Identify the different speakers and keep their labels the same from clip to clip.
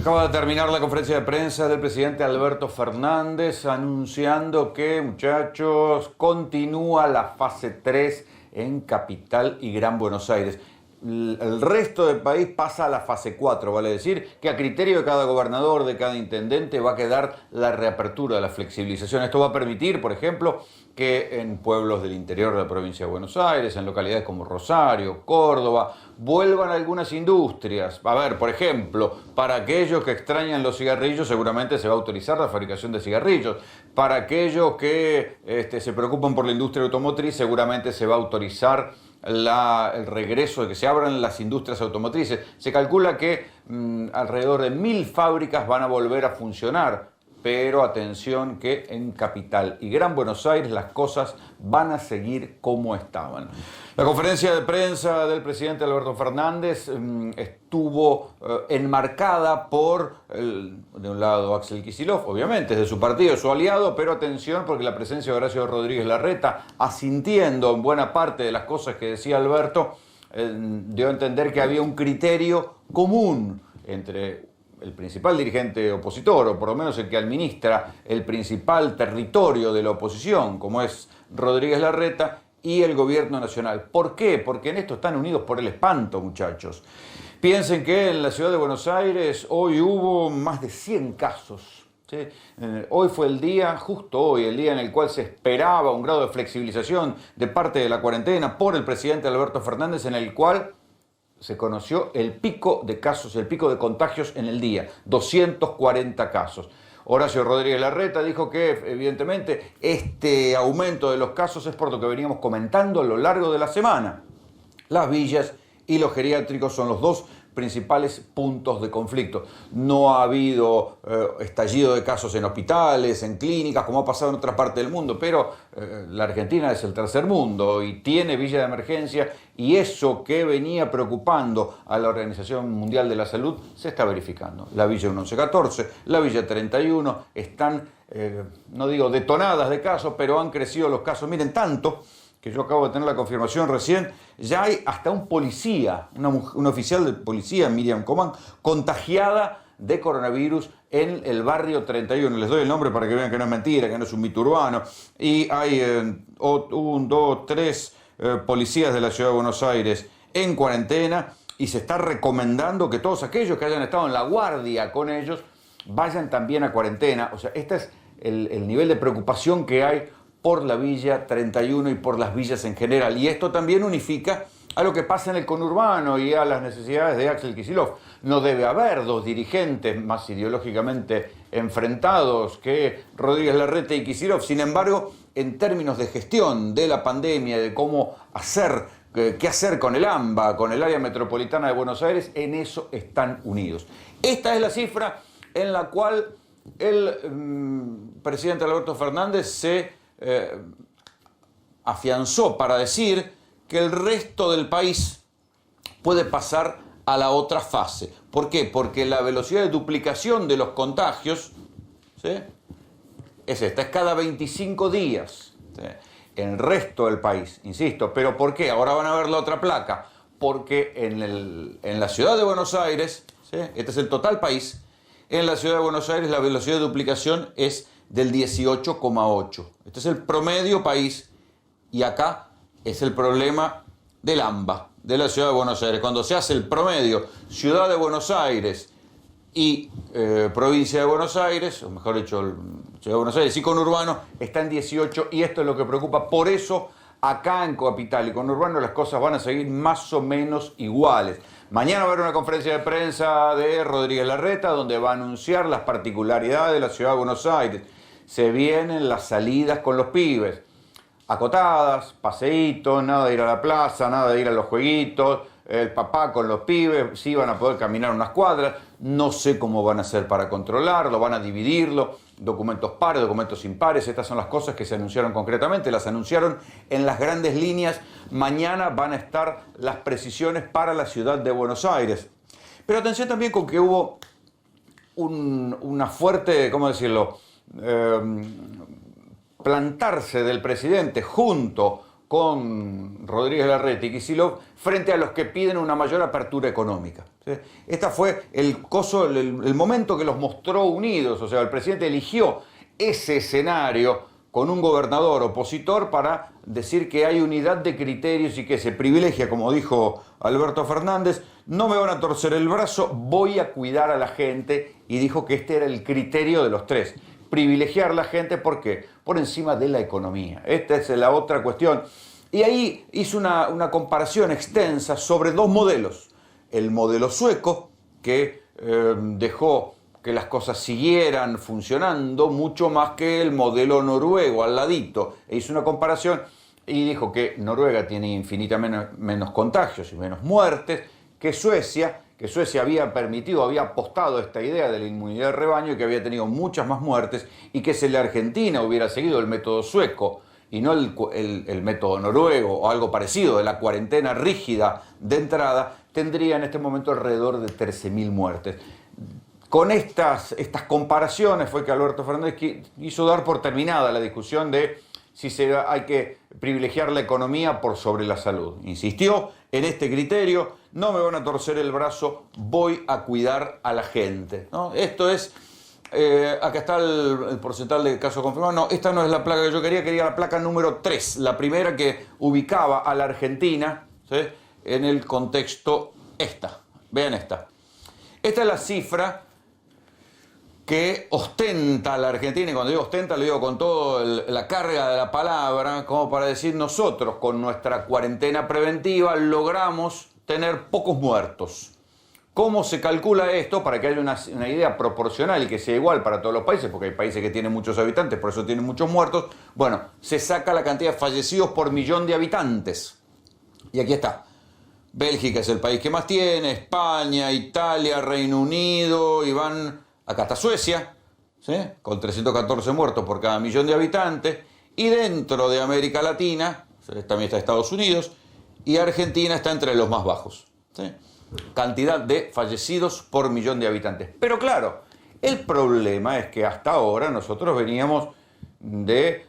Speaker 1: Acaba de terminar la conferencia de prensa del presidente Alberto Fernández anunciando que, muchachos, continúa la fase 3 en Capital y Gran Buenos Aires. El resto del país pasa a la fase 4, vale decir que a criterio de cada gobernador, de cada intendente, va a quedar la reapertura de la flexibilización. Esto va a permitir, por ejemplo, que en pueblos del interior de la provincia de Buenos Aires, en localidades como Rosario, Córdoba, vuelvan algunas industrias. A ver, por ejemplo, para aquellos que extrañan los cigarrillos, seguramente se va a autorizar la fabricación de cigarrillos. Para aquellos que se preocupan por la industria automotriz, seguramente se va a autorizar el regreso de que se abran las industrias automotrices. Se calcula que alrededor de 1000 fábricas van a volver a funcionar, pero atención que en Capital y Gran Buenos Aires las cosas van a seguir como estaban. La conferencia de prensa del presidente Alberto Fernández estuvo enmarcada por, de un lado, Axel Kicillof, obviamente, es de su partido, su aliado, pero atención porque la presencia de Horacio Rodríguez Larreta, asintiendo en buena parte de las cosas que decía Alberto, dio a entender que había un criterio común entre el principal dirigente opositor, o por lo menos el que administra el principal territorio de la oposición, como es Rodríguez Larreta, y el gobierno nacional. ¿Por qué? Porque en esto están unidos por el espanto, muchachos. Piensen que en la ciudad de Buenos Aires hoy hubo más de 100 casos. ¿Sí? Hoy fue el día, justo hoy, el día en el cual se esperaba un grado de flexibilización de parte de la cuarentena por el presidente Alberto Fernández, en el cual se conoció el pico de casos, el pico de contagios en el día, 240 casos. Horacio Rodríguez Larreta dijo que, evidentemente, este aumento de los casos es por lo que veníamos comentando a lo largo de la semana. Las villas y los geriátricos son los dos principales puntos de conflicto. No ha habido estallido de casos en hospitales, en clínicas, como ha pasado en otra parte del mundo, pero la Argentina es el tercer mundo y tiene villa de emergencia, y eso que venía preocupando a la Organización Mundial de la Salud se está verificando. La villa 1114, la villa 31 están, no digo detonadas de casos, pero han crecido los casos. Miren, tanto que yo acabo de tener la confirmación recién, ya hay hasta un policía, un oficial de policía, Miriam Comán, contagiada de coronavirus en el barrio 31. Les doy el nombre para que vean que no es mentira, que no es un mito urbano. Y hay 3 policías de la ciudad de Buenos Aires en cuarentena, y se está recomendando que todos aquellos que hayan estado en la guardia con ellos vayan también a cuarentena. O sea, este es el nivel de preocupación que hay por la Villa 31 y por las villas en general. Y esto también unifica a lo que pasa en el conurbano y a las necesidades de Axel Kicillof. No debe haber dos dirigentes más ideológicamente enfrentados que Rodríguez Larreta y Kicillof. Sin embargo, en términos de gestión de la pandemia, de cómo hacer, qué hacer con el AMBA, con el área metropolitana de Buenos Aires, en eso están unidos. Esta es la cifra en la cual el presidente Alberto Fernández se afianzó para decir que el resto del país puede pasar a la otra fase. ¿Por qué? Porque la velocidad de duplicación de los contagios, ¿sí?, es esta, es cada 25 días. ¿Sí? En el resto del país, insisto. ¿Pero por qué? Ahora van a ver la otra placa. Porque en la ciudad de Buenos Aires, ¿sí?, este es el total país, en la ciudad de Buenos Aires la velocidad de duplicación es del 18,8. Este es el promedio país, y acá es el problema del AMBA, de la ciudad de Buenos Aires. Cuando se hace el promedio ciudad de Buenos Aires y provincia de Buenos Aires, o mejor dicho, ciudad de Buenos Aires y conurbano, está en 18, y esto es lo que preocupa. Por eso acá en Capital y conurbano las cosas van a seguir más o menos iguales. Mañana va a haber una conferencia de prensa de Rodríguez Larreta donde va a anunciar las particularidades de la ciudad de Buenos Aires. Se vienen las salidas con los pibes, acotadas, paseitos, nada de ir a la plaza, nada de ir a los jueguitos, el papá con los pibes, sí van a poder caminar unas cuadras, no sé cómo van a hacer para controlarlo, van a dividirlo, documentos pares, documentos impares. Estas son las cosas que se anunciaron concretamente, las anunciaron en las grandes líneas. Mañana van a estar las precisiones para la ciudad de Buenos Aires. Pero atención también con que hubo una fuerte, ¿cómo decirlo?, plantarse del presidente junto con Rodríguez Larreta y Kicillof frente a los que piden una mayor apertura económica. ¿Sí? Este fue el momento que los mostró unidos, o sea, el presidente eligió ese escenario con un gobernador opositor para decir que hay unidad de criterios y que se privilegia, como dijo Alberto Fernández, no me van a torcer el brazo, voy a cuidar a la gente, y dijo que este era el criterio de los tres. Privilegiar a la gente, ¿por qué? Por encima de la economía. Esta es la otra cuestión. Y ahí hizo una comparación extensa sobre dos modelos. El modelo sueco, que dejó que las cosas siguieran funcionando mucho más que el modelo noruego, al ladito. E hizo una comparación y dijo que Noruega tiene infinitamente menos contagios y menos muertes que Suecia había permitido, había apostado a esta idea de la inmunidad de rebaño y que había tenido muchas más muertes, y que si la Argentina hubiera seguido el método sueco y no el método noruego o algo parecido de la cuarentena rígida de entrada, tendría en este momento alrededor de 13.000 muertes. Con estas comparaciones fue que Alberto Fernández hizo dar por terminada la discusión de si hay que privilegiar la economía por sobre la salud. Insistió en este criterio: no me van a torcer el brazo, voy a cuidar a la gente, ¿no? Esto es, acá está el porcentaje de casos confirmados. No, esta no es la placa que yo quería la placa número 3, la primera que ubicaba a la Argentina, ¿sí?, en el contexto esta. Vean esta. Esta es la cifra que ostenta la Argentina, y cuando digo ostenta lo digo con toda la carga de la palabra, como para decir: nosotros con nuestra cuarentena preventiva logramos tener pocos muertos. ¿Cómo se calcula esto? Para que haya una idea proporcional y que sea igual para todos los países, porque hay países que tienen muchos habitantes, por eso tienen muchos muertos. Bueno, se saca la cantidad de fallecidos por millón de habitantes. Y aquí está. Bélgica es el país que más tiene, España, Italia, Reino Unido, y van... Acá está Suecia, ¿sí?, con 314 muertos por cada millón de habitantes. Y dentro de América Latina, también está Estados Unidos, y Argentina está entre los más bajos, ¿sí?, cantidad de fallecidos por millón de habitantes. Pero claro, el problema es que hasta ahora nosotros veníamos de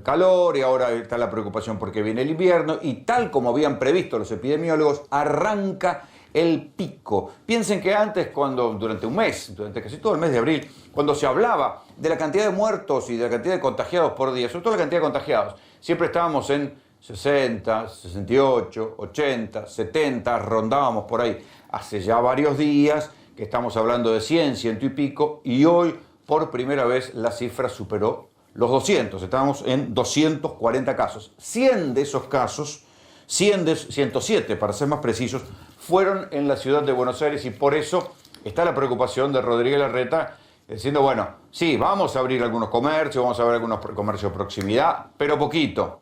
Speaker 1: calor, y ahora está la preocupación porque viene el invierno, y tal como habían previsto los epidemiólogos, arranca el pico. Piensen que antes, durante un mes, durante casi todo el mes de abril, cuando se hablaba de la cantidad de muertos y de la cantidad de contagiados por día, sobre todo la cantidad de contagiados, siempre estábamos en 60, 68, 80, 70, rondábamos por ahí. Hace ya varios días que estamos hablando de 100, 100 y pico, y hoy por primera vez la cifra superó los 200. Estamos en 240 casos. 100 de esos casos, 107 para ser más precisos, fueron en la ciudad de Buenos Aires, y por eso está la preocupación de Rodríguez Larreta diciendo: bueno, sí, vamos a abrir algunos comercios, vamos a abrir algunos comercios de proximidad, pero poquito.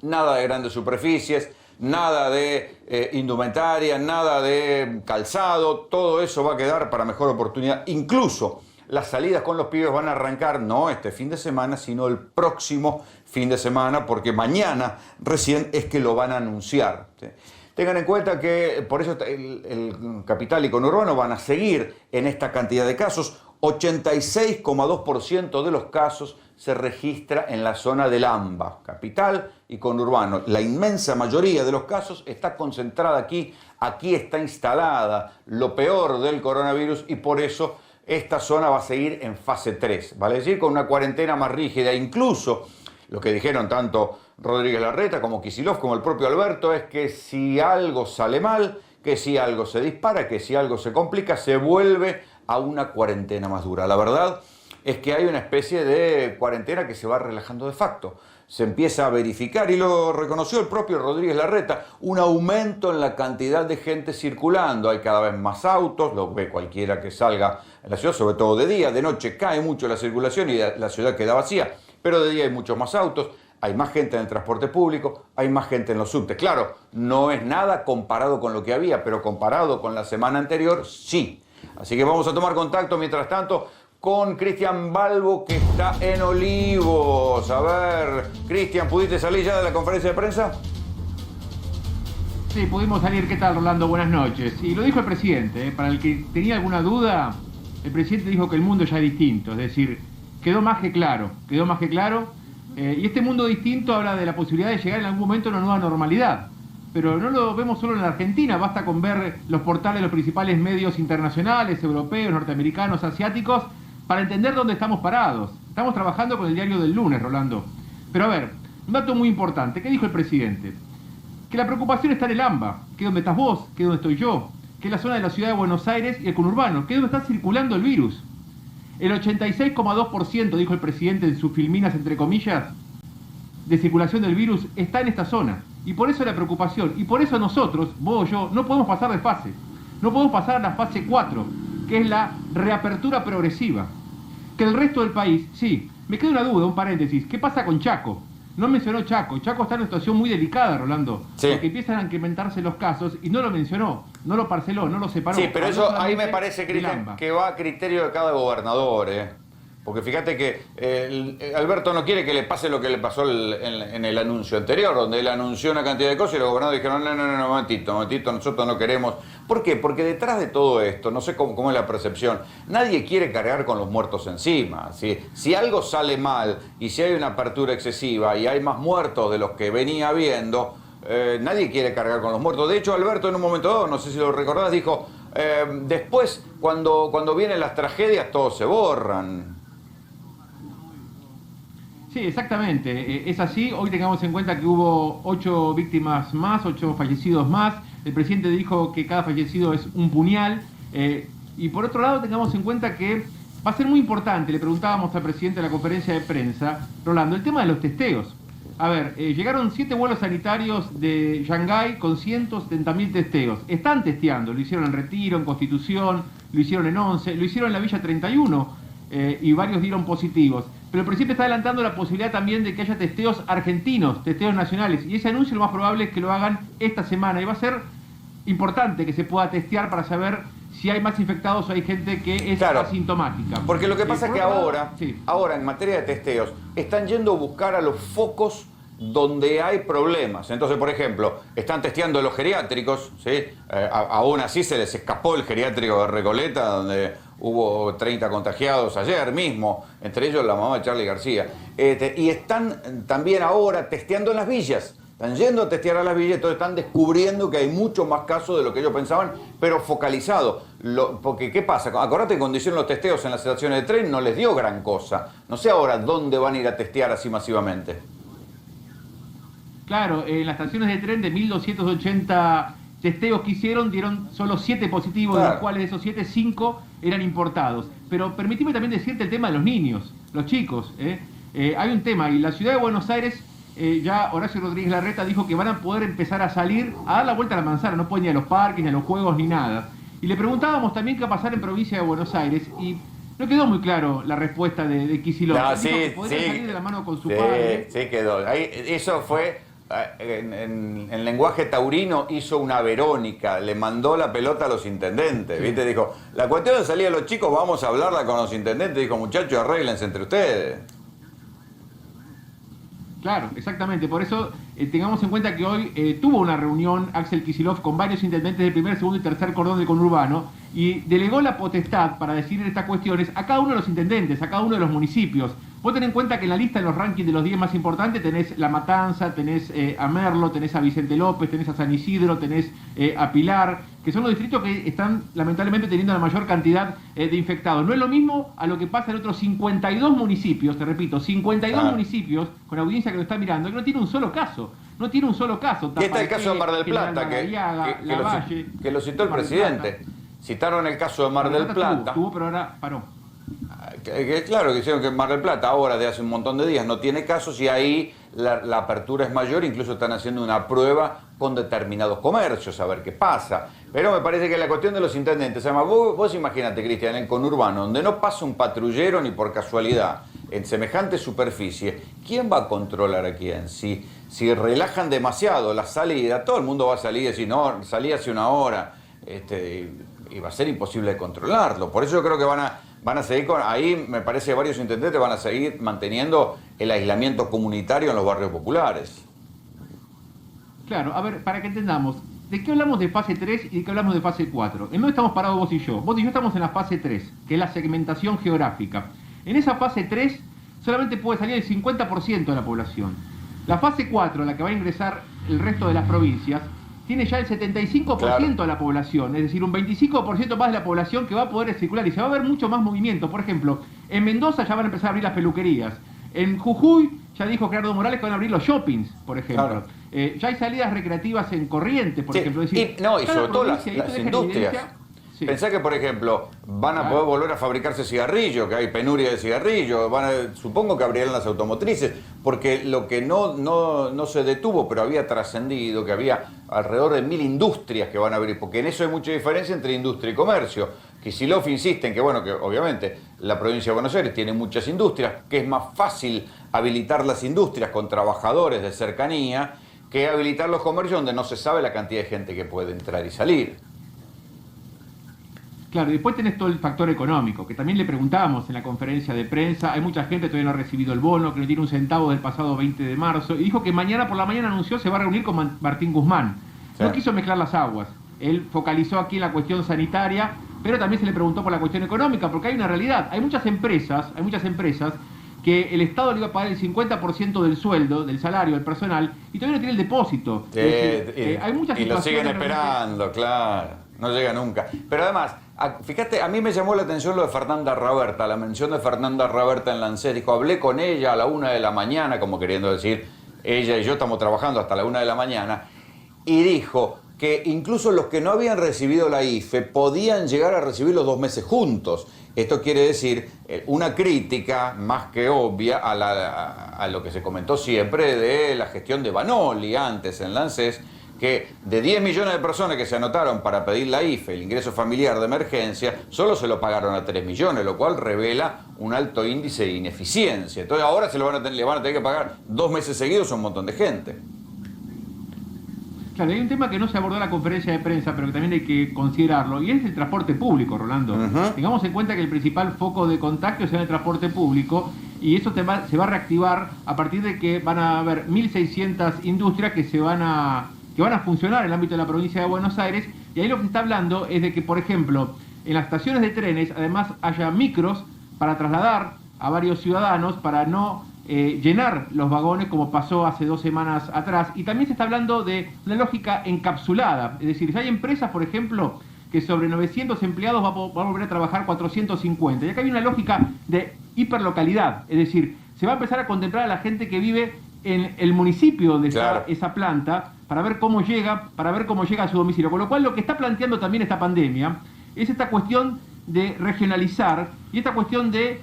Speaker 1: Nada de grandes superficies, nada de indumentaria, nada de calzado, todo eso va a quedar para mejor oportunidad. Incluso las salidas con los pibes van a arrancar no este fin de semana, sino el próximo fin de semana, porque mañana recién es que lo van a anunciar, ¿sí? Tengan en cuenta que por eso el capital y conurbano van a seguir en esta cantidad de casos. 86,2% de los casos se registra en la zona del AMBA, capital y conurbano. La inmensa mayoría de los casos está concentrada aquí. Aquí está instalada lo peor del coronavirus, y por eso esta zona va a seguir en fase 3, vale decir, con una cuarentena más rígida. Incluso lo que dijeron tanto Rodríguez Larreta como Kicillof como el propio Alberto es que si algo sale mal, que si algo se dispara, que si algo se complica, se vuelve a una cuarentena más dura. La verdad es que hay una especie de cuarentena que se va relajando de facto. Se empieza a verificar, y lo reconoció el propio Rodríguez Larreta, un aumento en la cantidad de gente circulando. Hay cada vez más autos, lo ve cualquiera que salga en la ciudad, sobre todo de día. De noche cae mucho la circulación y la ciudad queda vacía, pero de día hay muchos más autos, hay más gente en el transporte público, hay más gente en los subtes. Claro, no es nada comparado con lo que había, pero comparado con la semana anterior, sí. Así que vamos a tomar contacto, mientras tanto, con Cristian Balbo, que está en Olivos. A ver, Cristian, ¿pudiste salir ya de la conferencia de prensa?
Speaker 2: Sí, pudimos salir. ¿Qué tal, Rolando? Buenas noches. Y lo dijo el presidente, para el que tenía alguna duda, el presidente dijo que el mundo ya es distinto, es decir, quedó más que claro, Y este mundo distinto habla de la posibilidad de llegar en algún momento a una nueva normalidad. Pero no lo vemos solo en la Argentina, basta con ver los portales de los principales medios internacionales, europeos, norteamericanos, asiáticos, para entender dónde estamos parados. Estamos trabajando con el diario del lunes, Rolando. Pero a ver, un dato muy importante. ¿Qué dijo el presidente? Que la preocupación está en el AMBA, que es donde estás vos, que es donde estoy yo, que es la zona de la ciudad de Buenos Aires y el conurbano, que es donde está circulando el virus. El 86,2%, dijo el presidente en sus filminas, entre comillas, de circulación del virus está en esta zona. Y por eso la preocupación, y por eso nosotros, vos o yo, no podemos pasar de fase. No podemos pasar a la fase 4, que es la reapertura progresiva. Que el resto del país, sí, me queda una duda, un paréntesis, ¿qué pasa con Chaco? No mencionó Chaco. Chaco está en una situación muy delicada, Rolando.
Speaker 1: Sí.
Speaker 2: Porque empiezan a incrementarse los casos y no lo mencionó, no lo parceló, no lo separó.
Speaker 1: Sí, pero eso ahí me parece, Cristian, que va a criterio de cada gobernador, ¿eh? Porque fíjate que Alberto no quiere que le pase lo que le pasó en el anuncio anterior, donde él anunció una cantidad de cosas y los gobernadores dijeron, no, momentito, nosotros no queremos. ¿Por qué? Porque detrás de todo esto, no sé cómo es la percepción, nadie quiere cargar con los muertos encima. Si algo sale mal y si hay una apertura excesiva y hay más muertos de los que venía habiendo, nadie quiere cargar con los muertos. De hecho, Alberto en un momento dado, no sé si lo recordás, dijo, después cuando vienen las tragedias todos se borran.
Speaker 2: Sí, exactamente, es así. Hoy tengamos en cuenta que hubo 8 víctimas más, 8 fallecidos más. El presidente dijo que cada fallecido es un puñal. Y por otro lado tengamos en cuenta que va a ser muy importante, le preguntábamos al presidente de la conferencia de prensa, Rolando, el tema de los testeos. A ver, llegaron 7 vuelos sanitarios de Shanghái con 170.000 testeos. Están testeando, lo hicieron en Retiro, en Constitución, lo hicieron en 11, lo hicieron en la Villa 31 y varios dieron positivos. Pero el presidente está adelantando la posibilidad también de que haya testeos argentinos, testeos nacionales. Y ese anuncio lo más probable es que lo hagan esta semana. Y va a ser importante que se pueda testear para saber si hay más infectados o hay gente que es asintomática.
Speaker 1: Porque lo que pasa es que ahora en materia de testeos, están yendo a buscar a los focos donde hay problemas. Entonces, por ejemplo, están testeando los geriátricos, ¿sí? Aún así se les escapó el geriátrico de Recoleta, donde hubo 30 contagiados ayer mismo, entre ellos la mamá de Charly García. Y están también ahora testeando en las villas. Están yendo a testear a las villas, entonces están descubriendo que hay mucho más casos de lo que ellos pensaban, pero focalizado. Porque, ¿qué pasa? Acordate que cuando hicieron los testeos en las estaciones de tren no les dio gran cosa. No sé ahora dónde van a ir a testear así masivamente.
Speaker 2: Claro, en las estaciones de tren de 1.280 testeos que hicieron, dieron solo 7 positivos, de los cuales de esos 7, 5 eran importados. Pero permitime también decirte el tema de los niños, los chicos. Hay un tema, y la ciudad de Buenos Aires, ya Horacio Rodríguez Larreta dijo que van a poder empezar a salir, a dar la vuelta a la manzana, no pueden ir a los parques, ni a los juegos, ni nada. Y le preguntábamos también qué va a pasar en provincia de Buenos Aires, y no quedó muy claro la respuesta de Kicillof.
Speaker 1: No,
Speaker 2: dijo que podría salir de la mano con su padre.
Speaker 1: Sí, quedó. Eso fue... En lenguaje taurino hizo una Verónica, le mandó la pelota a los intendentes, ¿viste? Dijo, la cuestión de salir a los chicos, vamos a hablarla con los intendentes. Dijo, muchachos, arréglense entre ustedes.
Speaker 2: Claro, exactamente. Por eso tengamos en cuenta que hoy tuvo una reunión Axel Kicillof con varios intendentes del primer, segundo y tercer cordón del conurbano y delegó la potestad para decidir estas cuestiones a cada uno de los intendentes, a cada uno de los municipios. Vos tenés en cuenta que en la lista de los rankings de los 10 más importantes tenés La Matanza, tenés a Merlo, tenés a Vicente López, tenés a San Isidro, tenés a Pilar, que son los distritos que están lamentablemente teniendo la mayor cantidad de infectados. No es lo mismo a lo que pasa en otros 52 municipios, te repito, 52 municipios con audiencia que lo está mirando, que no tiene un solo caso. No tiene un solo caso.
Speaker 1: Y está el caso de Mar del Plata, que lo citó el presidente. Citaron el caso de Mar del Plata.
Speaker 2: Tuvo, pero ahora paró.
Speaker 1: Claro, que hicieron que Mar del Plata ahora de hace un montón de días no tiene casos y ahí la apertura es mayor, incluso están haciendo una prueba con determinados comercios a ver qué pasa. Pero me parece que la cuestión de los intendentes, además vos imagínate, Cristian, en el conurbano, donde no pasa un patrullero ni por casualidad, en semejante superficie, ¿quién va a controlar a quién? Si relajan demasiado la salida, todo el mundo va a salir y decir, no, salí hace una hora, y va a ser imposible de controlarlo. Por eso yo creo que van a seguir ahí me parece que varios intendentes van a seguir manteniendo el aislamiento comunitario en los barrios populares.
Speaker 2: Claro, a ver, para que entendamos, ¿de qué hablamos de fase 3 y de qué hablamos de fase 4? ¿En dónde estamos parados vos y yo? Vos y yo estamos en la fase 3, que es la segmentación geográfica. En esa fase 3 solamente puede salir el 50% de la población. La fase 4, la que va a ingresar el resto de las provincias, tiene ya el 75% de la población, es decir, un 25% más de la población que va a poder circular y se va a ver mucho más movimiento. Por ejemplo, en Mendoza ya van a empezar a abrir las peluquerías. En Jujuy ya dijo Gerardo Morales que van a abrir los shoppings, por ejemplo. Ya hay salidas recreativas en Corrientes, por ejemplo. Es decir,
Speaker 1: y sobre todo las industrias. Sí. Pensá que, por ejemplo, van a poder volver a fabricarse cigarrillos, que hay penuria de cigarrillos, supongo que abrirán las automotrices, porque lo que no se detuvo, pero había trascendido, que había alrededor de 1000 industrias que van a abrir, porque en eso hay mucha diferencia entre industria y comercio. Kicillof insiste en que, bueno, que obviamente la provincia de Buenos Aires tiene muchas industrias, que es más fácil habilitar las industrias con trabajadores de cercanía que habilitar los comercios donde no se sabe la cantidad de gente que puede entrar y salir.
Speaker 2: Claro, y después tenés todo el factor económico, que también le preguntábamos en la conferencia de prensa. Hay mucha gente que todavía no ha recibido el bono, que no tiene un centavo del pasado 20 de marzo, y dijo que mañana por la mañana anunció se va a reunir con Martín Guzmán. Sí. No quiso mezclar las aguas. Él focalizó aquí en la cuestión sanitaria, pero también se le preguntó por la cuestión económica, porque hay una realidad. Hay muchas empresas que el Estado le iba a pagar el 50% del sueldo, del salario, del personal, y todavía no tiene el depósito.
Speaker 1: Hay muchas situaciones. Y lo siguen esperando, claro. No llega nunca. Pero además, fíjate, a mí me llamó la atención lo de Fernanda Raberta, la mención de Fernanda Raberta en la ANSES. Dijo, hablé con ella a la 1 de la mañana, como queriendo decir, ella y yo estamos trabajando hasta la 1 de la mañana, y dijo que incluso los que no habían recibido la IFE podían llegar a recibir los 2 meses juntos. Esto quiere decir una crítica más que obvia a lo que se comentó siempre de la gestión de Banoli antes en la ANSES, que de 10 millones de personas que se anotaron para pedir la IFE, el ingreso familiar de emergencia, solo se lo pagaron a 3 millones, lo cual revela un alto índice de ineficiencia. Entonces ahora le van a tener que pagar 2 meses seguidos a un montón de gente.
Speaker 2: Claro, hay un tema que no se abordó en la conferencia de prensa, pero que también hay que considerarlo, y es el transporte público, Rolando. Tengamos en cuenta que el principal foco de contagio será el transporte público, y eso se va a reactivar a partir de que van a haber 1.600 industrias que van a funcionar en el ámbito de la provincia de Buenos Aires, y ahí lo que se está hablando es de que, por ejemplo, en las estaciones de trenes, además haya micros para trasladar a varios ciudadanos, para no llenar los vagones como pasó hace 2 semanas atrás. Y también se está hablando de una lógica encapsulada, es decir, si hay empresas, por ejemplo, que sobre 900 empleados va a volver a trabajar 450, y acá hay una lógica de hiperlocalidad, es decir, se va a empezar a contemplar a la gente que vive en el municipio donde está esa planta, para ver cómo llega a su domicilio. Con lo cual, lo que está planteando también esta pandemia es esta cuestión de regionalizar y esta cuestión de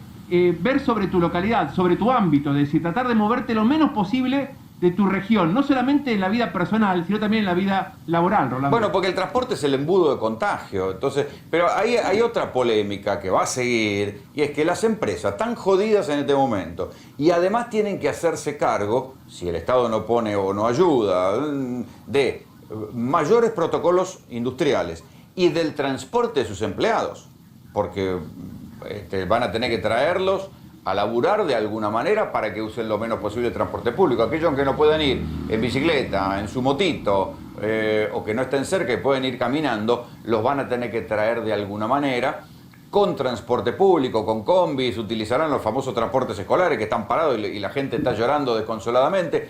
Speaker 2: ver sobre tu localidad, sobre tu ámbito, es decir, tratar de moverte lo menos posible de tu región, no solamente en la vida personal, sino también en la vida laboral, Rolando.
Speaker 1: Bueno, porque el transporte es el embudo de contagio, entonces, pero hay otra polémica que va a seguir, y es que las empresas están jodidas en este momento, y además tienen que hacerse cargo, si el Estado no pone o no ayuda, de mayores protocolos industriales y del transporte de sus empleados, porque van a tener que traerlos a laburar de alguna manera para que usen lo menos posible el transporte público. Aquellos que no puedan ir en bicicleta, en su motito, o que no estén cerca y pueden ir caminando, los van a tener que traer de alguna manera con transporte público, con combis, utilizarán los famosos transportes escolares que están parados y la gente está llorando desconsoladamente,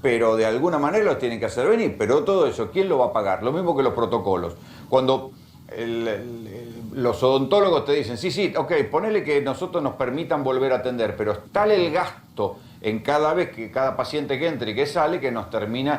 Speaker 1: pero de alguna manera los tienen que hacer venir. Pero todo eso, ¿quién lo va a pagar? Lo mismo que los protocolos. Cuando los odontólogos te dicen, sí, ok, ponele que nosotros nos permitan volver a atender, pero es tal el gasto en cada vez que cada paciente que entre y que sale que nos termina